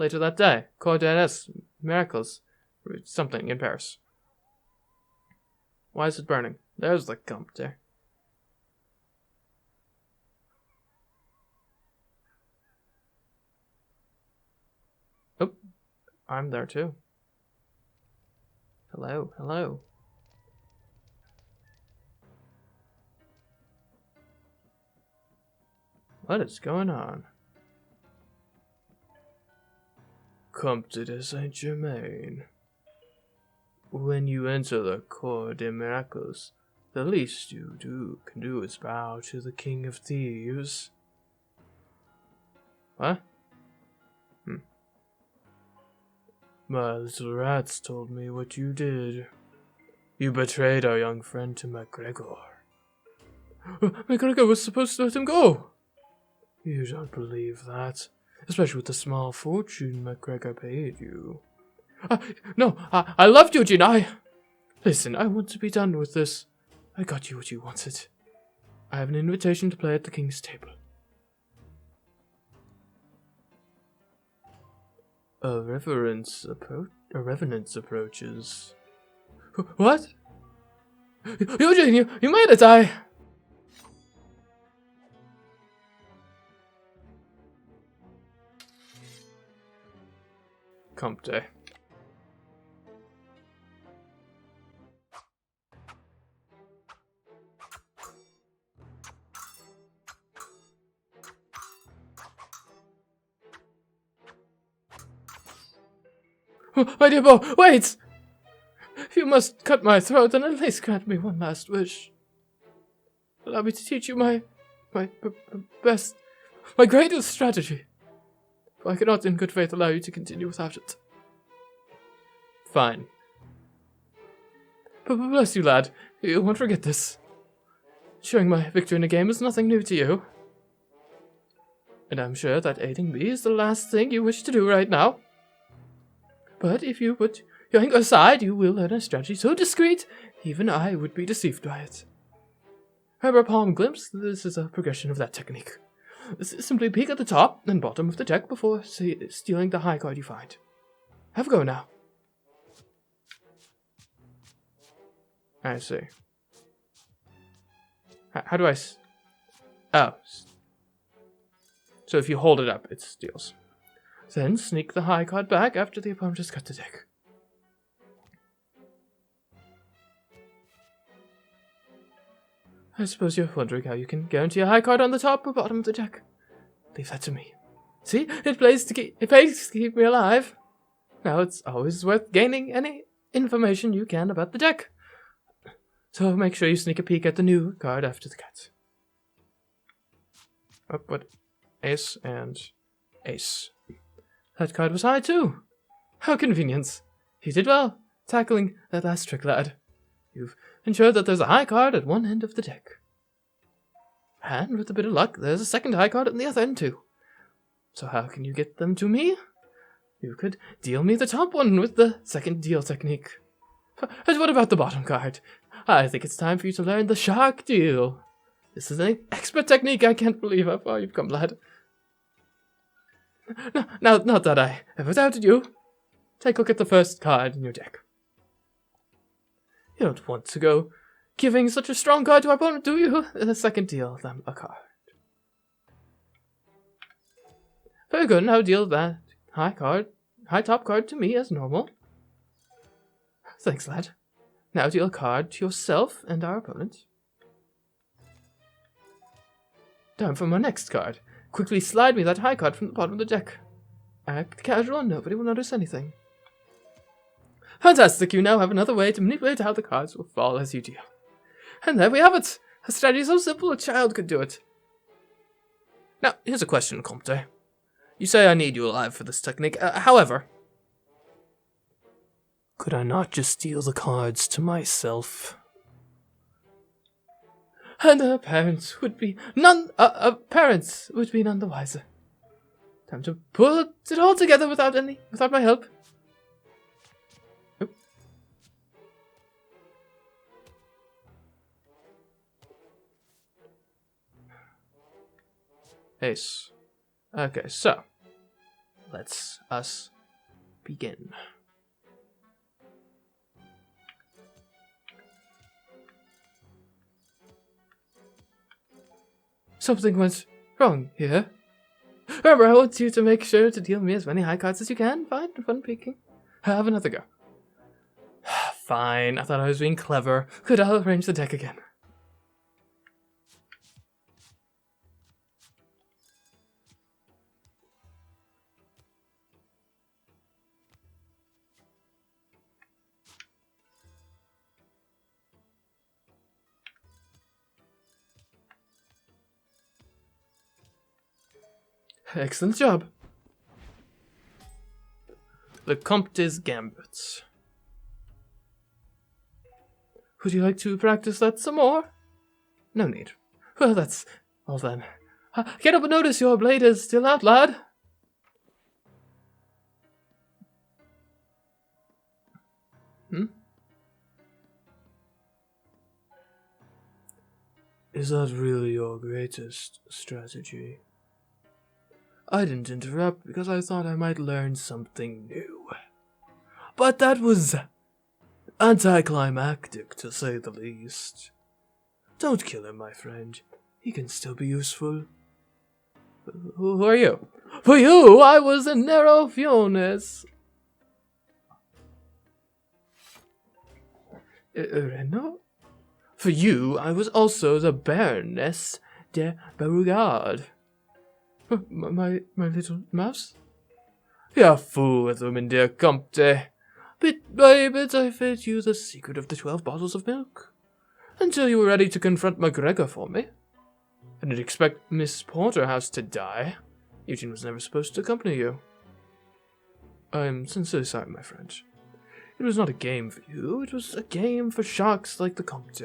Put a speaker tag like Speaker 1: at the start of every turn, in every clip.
Speaker 1: later that day. Coordinates, miracles, something in Paris. Why is it burning? There's the computer. Oh, I'm there too. Hello, hello. What is going on? Comte de Saint-Germain. When you enter the Cour des Miracles, the least you can do is bow to the King of Thieves. What? My little rats told me what you did. You betrayed our young friend to MacGregor. MacGregor was supposed to let him go. You don't believe that, especially with the small fortune MacGregor paid you. No, I loved you, Eugene. Listen, I want to be done with this. I got you what you wanted. I have an invitation to play at the king's table. A reverence approaches. What? Eugene, you made it, Comte. My dear boy, wait! You must cut my throat and at least grant me one last wish. Allow me to teach you my best, my greatest strategy. For I cannot in good faith allow you to continue without it. Fine. But bless you, lad. You won't forget this. Sharing my victory in a game is nothing new to you. And I'm sure that aiding me is the last thing you wish to do right now. But if you put your anger aside, you will learn a strategy so discreet, even I would be deceived by it. Remember palm glimpse? This is a progression of that technique. Simply peek at the top and bottom of the deck before stealing the high card you find. Have a go now. I see. How do I... Oh. So if you hold it up, it steals. Then sneak the high card back after the opponent has cut the deck. I suppose you're wondering how you can guarantee a high card on the top or bottom of the deck. Leave that to me. See, it pays to keep me alive. Now it's always worth gaining any information you can about the deck. So make sure you sneak a peek at the new card after the cut. Oh, but ace and ace. That card was high too. How convenient. You did well, tackling that last trick, lad. You've ensured that there's a high card at one end of the deck. And with a bit of luck, there's a second high card at the other end too. So how can you get them to me? You could deal me the top one with the second deal technique. And what about the bottom card? I think it's time for you to learn the shark deal. This is an expert technique. I can't believe how far you've come, lad. No, not that I ever doubted you. Take a look at the first card in your deck. You don't want to go giving such a strong card to our opponent, do you? The second, deal them a card. Very good, now deal that high top card to me as normal. Thanks, lad. Now deal a card to yourself and our opponent. Time for my next card. Quickly slide me that high card from the bottom of the deck. Act casual and nobody will notice anything. Fantastic, you now have another way to manipulate how the cards will fall as you deal. And there we have it! A strategy so simple a child could do it. Now, here's a question, Comte. You say I need you alive for this technique, however... Could I not just steal the cards to myself? And parents would be none the wiser. Time to pull it all together without my help. Oop. Ace. Okay, so Let's us begin. Something went wrong here. Remember, I want you to make sure to deal me as many high cards as you can. Fun picking. Have another go. Fine, I thought I was being clever. Good, I'll arrange the deck again. Excellent job. The Comte's Gambit. Would you like to practice that some more? No need. Well, that's all then. Get up and notice your blade is still out, lad. Is that really your greatest strategy? I didn't interrupt because I thought I might learn something new. But that was anticlimactic, to say the least. Don't kill him, my friend. He can still be useful. Who are you? For you, I was a Nero Fiones. Reno? For you, I was also the Baroness de Beauregard. My little mouse? You're a fool with women, dear Comte. Bit by bit I fed you the secret of the 12 bottles of milk. Until you were ready to confront McGregor for me. I didn't expect Miss Porterhouse to die. Eugene was never supposed to accompany you. I'm sincerely sorry, my friend. It was not a game for you, it was a game for sharks like the Comte.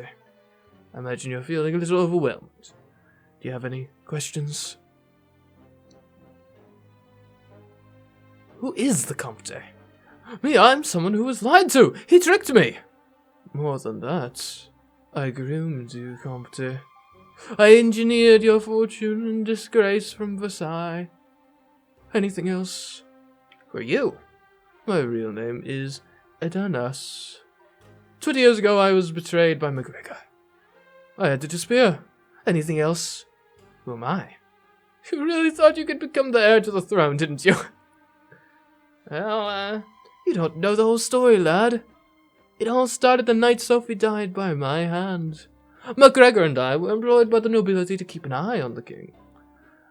Speaker 1: I imagine you're feeling a little overwhelmed. Do you have any questions? Who is the Comte? Me, I'm someone who was lied to. He tricked me. More than that, I groomed you, Comte. I engineered your fortune and disgrace from Versailles. Anything else? For you, my real name is Adanas. 20 years ago, I was betrayed by McGregor. I had to disappear. Anything else? Who am I? You really thought you could become the heir to the throne, didn't you? Well, you don't know the whole story, lad. It all started the night Sophie died by my hand. MacGregor and I were employed by the nobility to keep an eye on the king.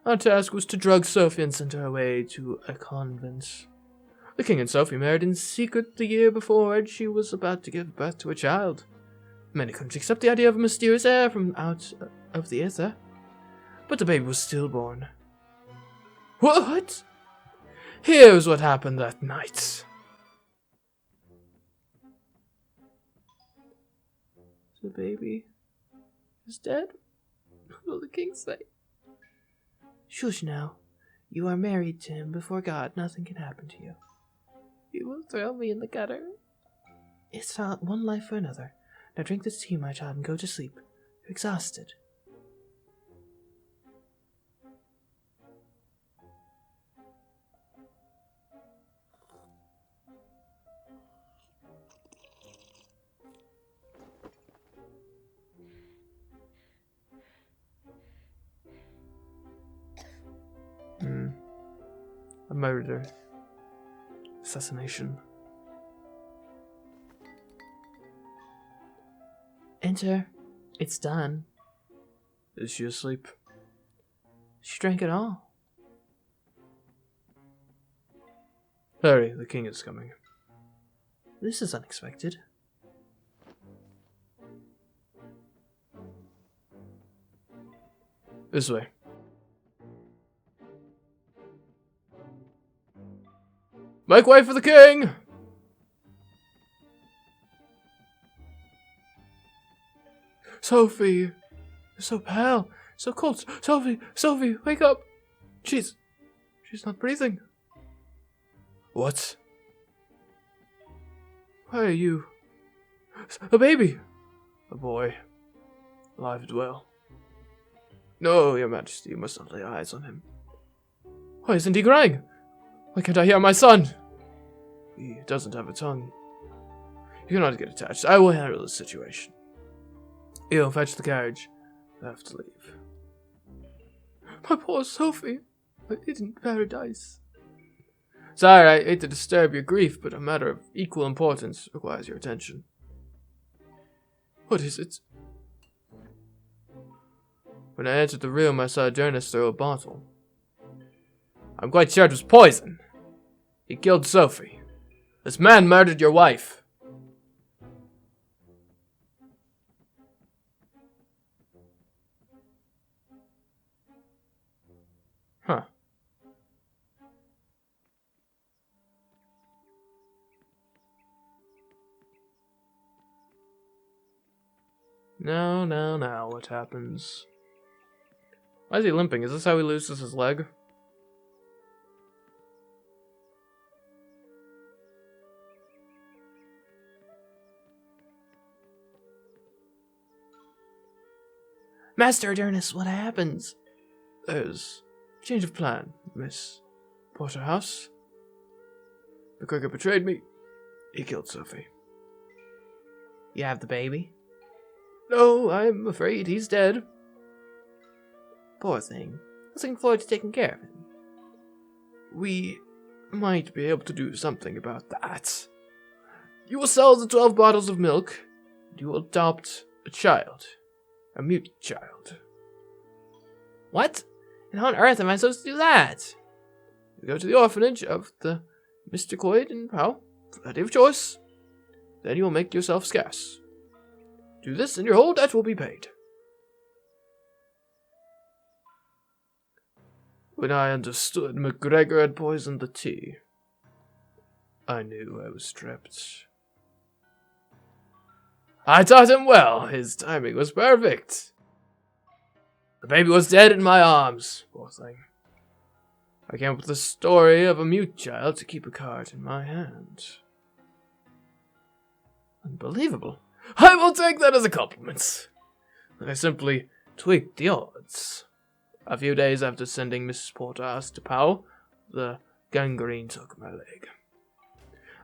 Speaker 1: Our task was to drug Sophie and send her away to a convent. The king and Sophie married in secret the year before, and she was about to give birth to a child. Many couldn't accept the idea of a mysterious heir from out of the ether. But the baby was stillborn. What? Here's what happened that night. The baby is dead? What will the king say? Shush now. You are married to him before God. Nothing can happen to you. You will throw me in the gutter. It's not one life for another. Now drink this tea, my child, and go to sleep. You're exhausted. A murder. Assassination. Enter. It's done. Is she asleep? She drank it all. Hurry, the king is coming. This is unexpected. This way. Make way for the king! Sophie, you're so pale, so cold. Sophie, wake up! She's not breathing. What? Why are you? A baby! A boy. Alive and well. No, your majesty, you must not lay eyes on him. Why isn't he crying? Why can't I hear my son? He doesn't have a tongue. You cannot get attached. I will handle the situation. You fetch the carriage. I have to leave. My poor Sophie. I didn't paradise. Sire, I hate to disturb your grief, but a matter of equal importance requires your attention. What is it? When I entered the room, I saw Jonas throw a bottle. I'm quite sure it was poison. He killed Sophie. This man murdered your wife. Huh. Now, what happens? Why is he limping? Is this how he loses his leg? Master Jonas, what happens? There's a change of plan, Miss Porterhouse. McGregor betrayed me. He killed Sophie. You have the baby? No, I'm afraid he's dead. Poor thing. I was looking forward to taking care of him. We might be able to do something about that. You will sell the 12 bottles of milk, and you will adopt a child. A mutant child. What? And how on earth am I supposed to do that? You go to the orphanage of the Mysticoid in Pau, variety of choice. Then you will make yourself scarce. Do this and your whole debt will be paid. When I understood McGregor had poisoned the tea, I knew I was trapped. I taught him well. His timing was perfect. The baby was dead in my arms, poor thing. I came up with the story of a mute child to keep a card in my hand. Unbelievable. I will take that as a compliment. I simply tweaked the odds. A few days after sending Mrs. Porterhouse to Pau, the gangrene took my leg.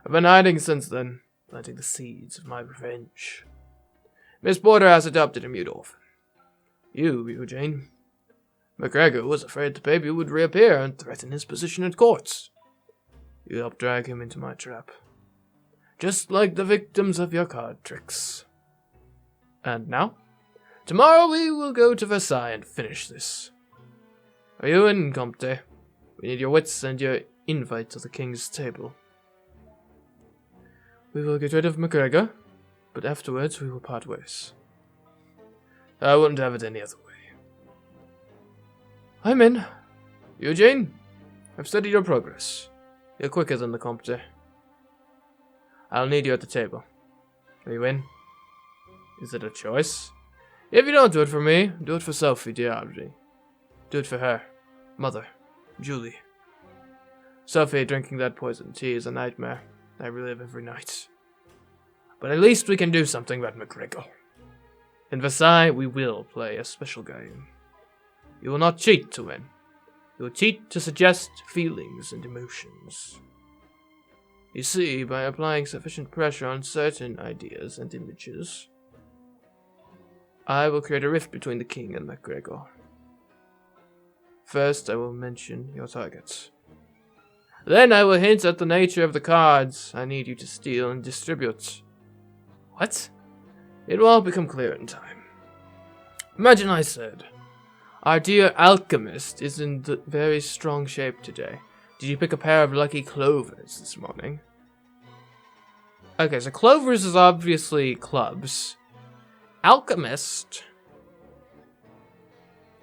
Speaker 1: I've been hiding since then, planting the seeds of my revenge. Miss Porterhouse adopted a mute orphan. You, Eugene. McGregor was afraid the baby would reappear and threaten his position at courts. You helped drag him into my trap. Just like the victims of your card tricks. And now? Tomorrow we will go to Versailles and finish this. Are you in, Comte? We need your wits and your invite to the king's table. We will get rid of McGregor, but afterwards we will part ways. I wouldn't have it any other way. I'm in. Eugene, I've studied your progress. You're quicker than the Comte. I'll need you at the table. Are you in? Is it a choice? If you don't do it for me, do it for Sophie Diabri. Do it for her. Mother. Julie. Sophie drinking that poison tea is a nightmare I relive every night. But at least we can do something about McGregor. In Versailles, we will play a special game. You will not cheat to win. You will cheat to suggest feelings and emotions. You see, by applying sufficient pressure on certain ideas and images, I will create a rift between the king and McGregor. First, I will mention your targets. Then I will hint at the nature of the cards I need you to steal and distribute. What? It will all become clear in time. Imagine I said, our dear alchemist is in very strong shape today. Did you pick a pair of lucky clovers this morning? Okay, so clovers is obviously clubs. Alchemist?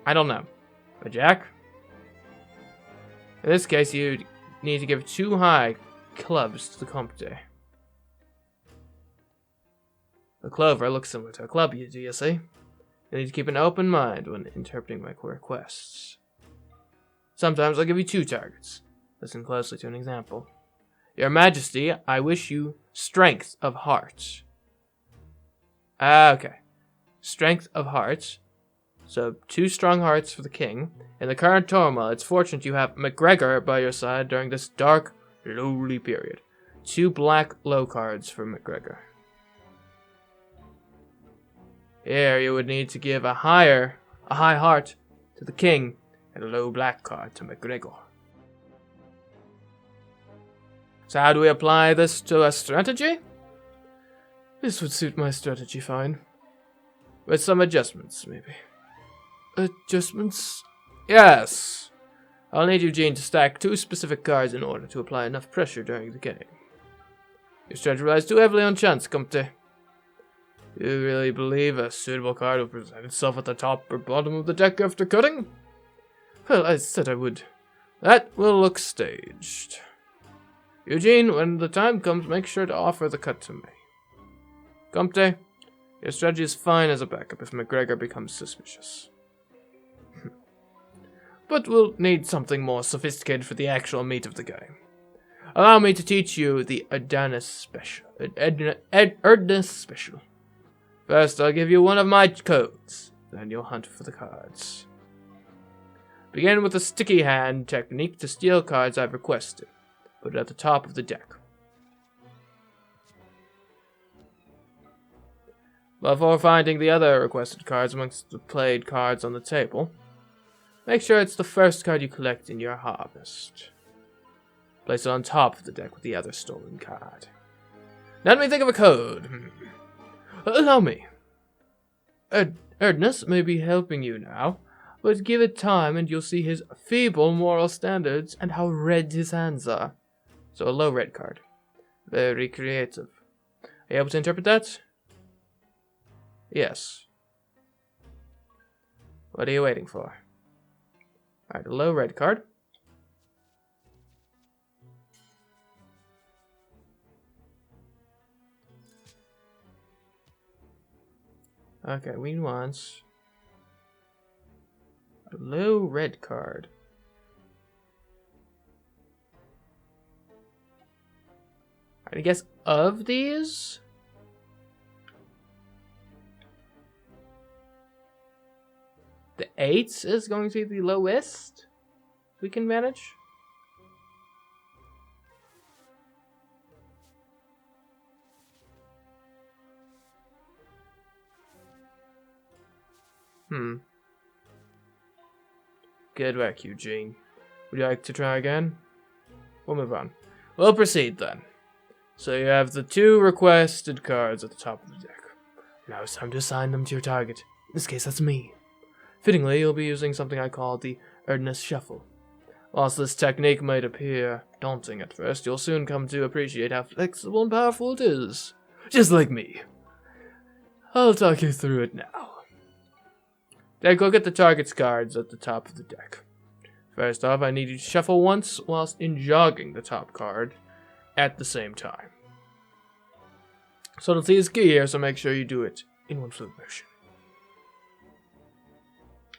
Speaker 1: I don't know. A jack? In this case, you need to give 2 high clubs to the Comte. A clover looks similar to a club, do you see? You need to keep an open mind when interpreting my requests. Sometimes I'll give you 2 targets. Listen closely to an example. Your Majesty, I wish you strength of heart. Okay. Strength of heart. So 2 strong hearts for the king. In the current turmoil, it's fortunate you have McGregor by your side during this dark, lowly period. 2 black low cards for McGregor. Here you would need to give a high heart to the king and a low black card to McGregor. So how do we apply this to a strategy? This would suit my strategy fine. With some adjustments, maybe. Adjustments? Yes! I'll need Eugene to stack 2 specific cards in order to apply enough pressure during the game. Your strategy relies too heavily on chance, Comte. You really believe a suitable card will present itself at the top or bottom of the deck after cutting? Well, I said I would. That will look staged. Eugene, when the time comes, make sure to offer the cut to me. Comte, your strategy is fine as a backup if McGregor becomes suspicious. But we'll need something more sophisticated for the actual meat of the game. Allow me to teach you the Erdness Special. Erdness Special. First, I'll give you one of my codes. Then you'll hunt for the cards. Begin with the sticky hand technique to steal cards I've requested. Put it at the top of the deck. Before finding the other requested cards amongst the played cards on the table, make sure it's the first card you collect in your harvest. Place it on top of the deck with the other stolen card. Now let me think of a code. Allow me. Erdness may be helping you now, but give it time and you'll see his feeble moral standards and how red his hands are. So a low red card. Very creative. Are you able to interpret that? Yes. What are you waiting for? Alright, a low red card. Okay, we want a low red card. I guess of these, the 8 is going to be the lowest we can manage. Good work, Eugene. Would you like to try again? We'll move on. We'll proceed then. So you have the 2 requested cards at the top of the deck. Now it's time to assign them to your target. In this case, that's me. Fittingly, you'll be using something I call the Erdness Shuffle. Whilst this technique might appear daunting at first, you'll soon come to appreciate how flexible and powerful it is. Just like me. I'll talk you through it now. Take a look at the target's cards at the top of the deck. First off, I need you to shuffle once whilst jogging the top card at the same time. Subtlety is key here, so make sure you do it in one fluid motion.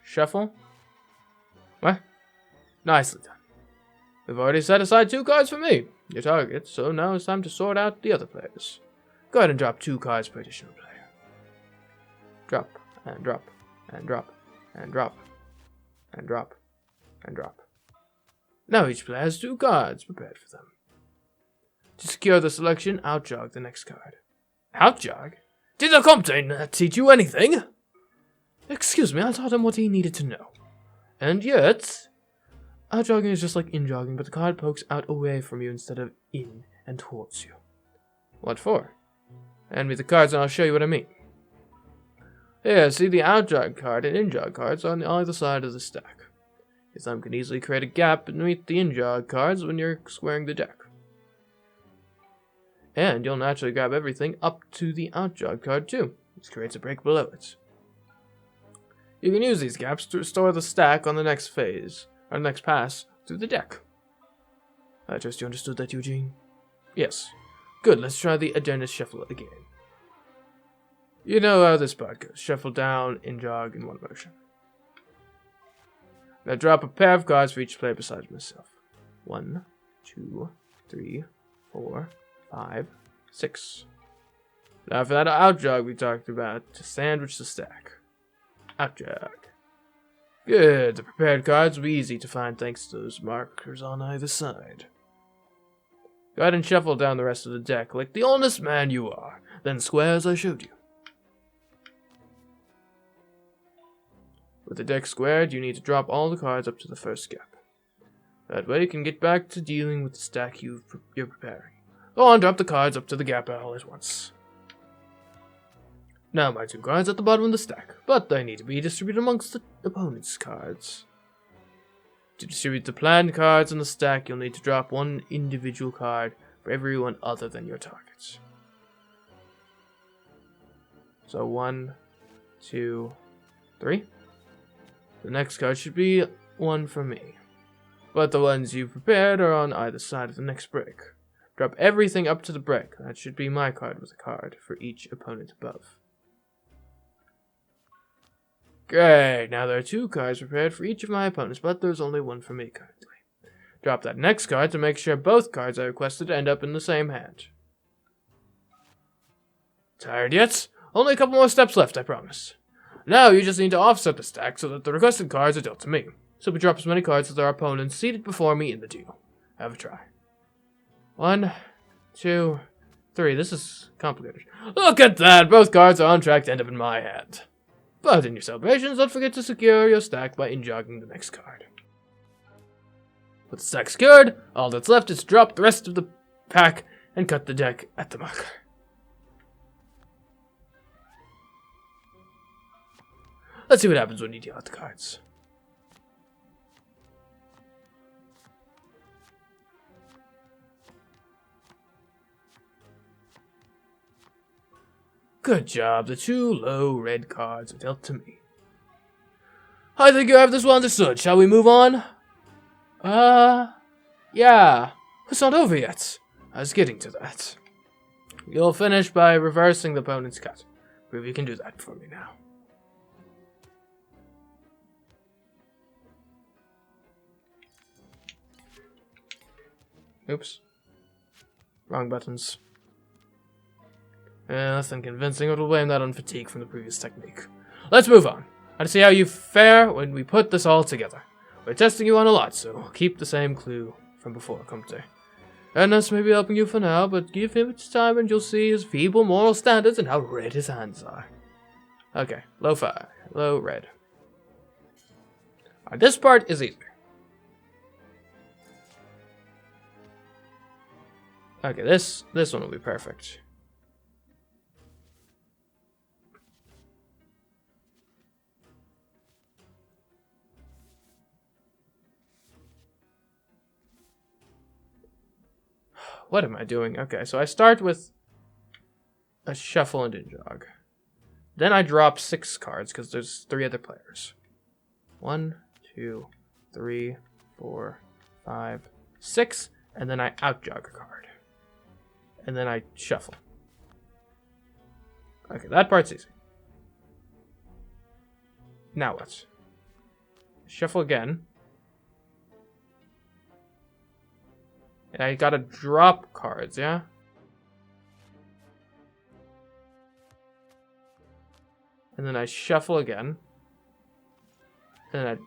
Speaker 1: Shuffle. What? Nicely done. We've already set aside 2 cards for me, your target, so now it's time to sort out the other players. Go ahead and drop 2 cards per additional player. Drop, and drop, and drop, and drop, and drop, and drop. Now each player has 2 cards prepared for them. To secure the selection, outjog the next card. Outjog? Did the Comte not teach you anything? Excuse me, I taught him what he needed to know. And yet, outjogging is just like in-jogging, but the card pokes out away from you instead of in and towards you. What for? Hand me the cards and I'll show you what I mean. Here, see the outjog card and in-jog cards on either side of the stack. Your thumb can easily create a gap beneath the in-jog cards when you're squaring the deck. And you'll naturally grab everything up to the outjog card too, which creates a break below it. You can use these gaps to restore the stack on the next phase, or next pass, through the deck. I trust you understood that, Eugene? Yes. Good, let's try the Erdness Shuffle again. You know how this part goes. Shuffle down, in-jog in one motion. Now drop a pair of cards for each player besides myself. 1, 2, 3, 4, 5, 6. Now for that outjog we talked about, to sandwich the stack. Outjog. Good. The prepared cards will be easy to find thanks to those markers on either side. Go ahead and shuffle down the rest of the deck like the honest man you are, then square as I showed you. With the deck squared, you need to drop all the cards up to the first gap. That way you can get back to dealing with the stack you're preparing. Go on, drop the cards up to the gap all at once. Now my 2 cards at the bottom of the stack, but they need to be distributed amongst the opponent's cards. To distribute the planned cards on the stack, you'll need to drop 1 individual card for everyone other than your targets. So 1, 2, 3. The next card should be 1 for me. But the ones you prepared are on either side of the next brick. Drop everything up to the brick. That should be my card with a card for each opponent above. Great, now there are 2 cards prepared for each of my opponents, but there's only 1 for me currently. Drop that next card to make sure both cards I requested end up in the same hand. Tired yet? Only a couple more steps left, I promise. Now you just need to offset the stack so that the requested cards are dealt to me. So we drop as many cards as our opponents seated before me in the deal. Have a try. 1, 2, 3. This is complicated. Look at that! Both cards are on track to end up in my hand. But in your celebrations, don't forget to secure your stack by in-jogging the next card. With the stack secured, all that's left is to drop the rest of the pack and cut the deck at the marker. Let's see what happens when you deal out the cards. Good job, the 2 low red cards are dealt to me. I think you have this well understood. Shall we move on? Yeah. It's not over yet. I was getting to that. You'll finish by reversing the opponent's cut. Prove you can do that for me now. Oops. Wrong buttons. Less than convincing. We'll blame that on fatigue from the previous technique. Let's move on. I see how you fare when we put this all together. We're testing you on a lot, so keep the same clue from before, Comte. Ernest may be helping you for now, but give him its time and you'll see his feeble moral standards and how red his hands are. Okay, low red. This part is easy. Okay, this one will be perfect. What am I doing? Okay, so I start with a shuffle and in-jog. Then I drop 6 cards because there's 3 other players. 1, 2, 3, 4, 5, 6, and then I out-jog a card. And then I shuffle. Okay, that part's easy. Now what? Shuffle again. And I gotta drop cards, yeah? And then I shuffle again. And then I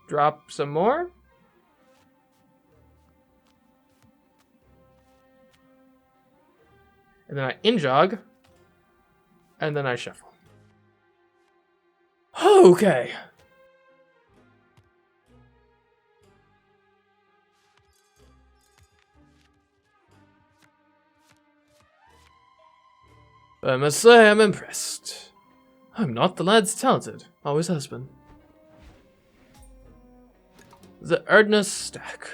Speaker 1: drop some more. And then I in-jog. And then I shuffle. Okay. I must say I'm impressed. I'm not. The lad's talented. Always has been. The Erdness stack.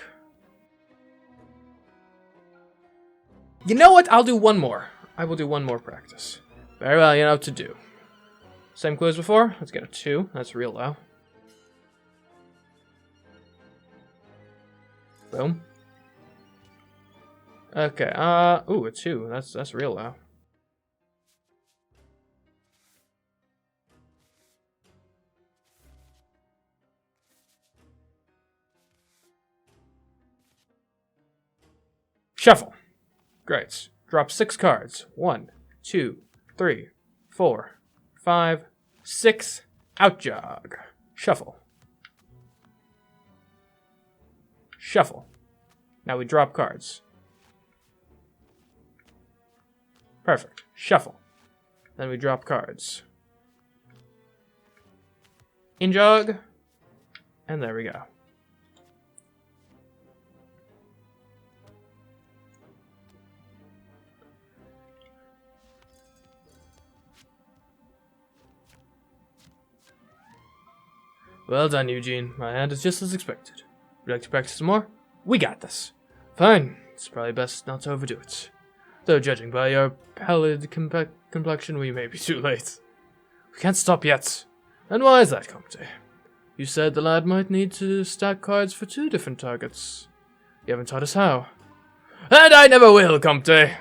Speaker 1: You know what? I'll do one more. I will do one more practice. Very well, you know what to do. Same clue as before. Let's get a 2. That's real low. Boom. Okay, ooh, a 2. That's real low. Shuffle. Great. Drop 6 cards. 1, 2, 3, 4, 5, 6. Out jog. Shuffle. Shuffle. Now we drop cards. Perfect. Shuffle. Then we drop cards. In jog. And there we go. Well done, Eugene. My hand is just as expected. Would you like to practice some more? We got this. Fine. It's probably best not to overdo it. Though judging by your pallid complexion, we may be too late. We can't stop yet. And why is that, Comte? You said the lad might need to stack cards for 2 different targets. You haven't taught us how. And I never will, Comte!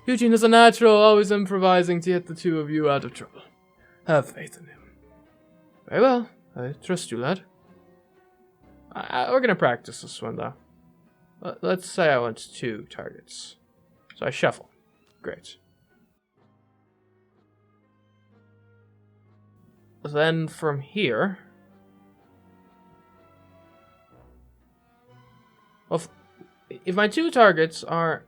Speaker 1: Eugene is a natural, always improvising to get the 2 of you out of trouble. Have faith in him. Very well. I trust you, lad. We're gonna practice this one, though. Let's say I want 2 targets. So I shuffle. Great. Then from here... Well, if my 2 targets are...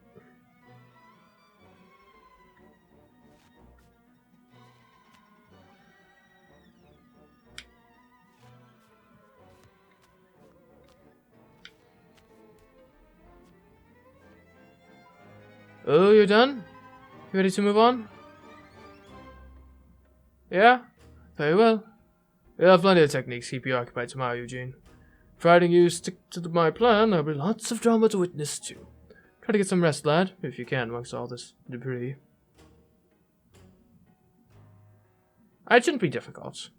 Speaker 1: Oh, you're done? You ready to move on? Yeah? Very well. We'll have plenty of techniques to keep you occupied tomorrow, Eugene. Providing you stick to my plan, there'll be lots of drama to witness, too. Try to get some rest, lad, if you can, amongst all this debris. It shouldn't be difficult.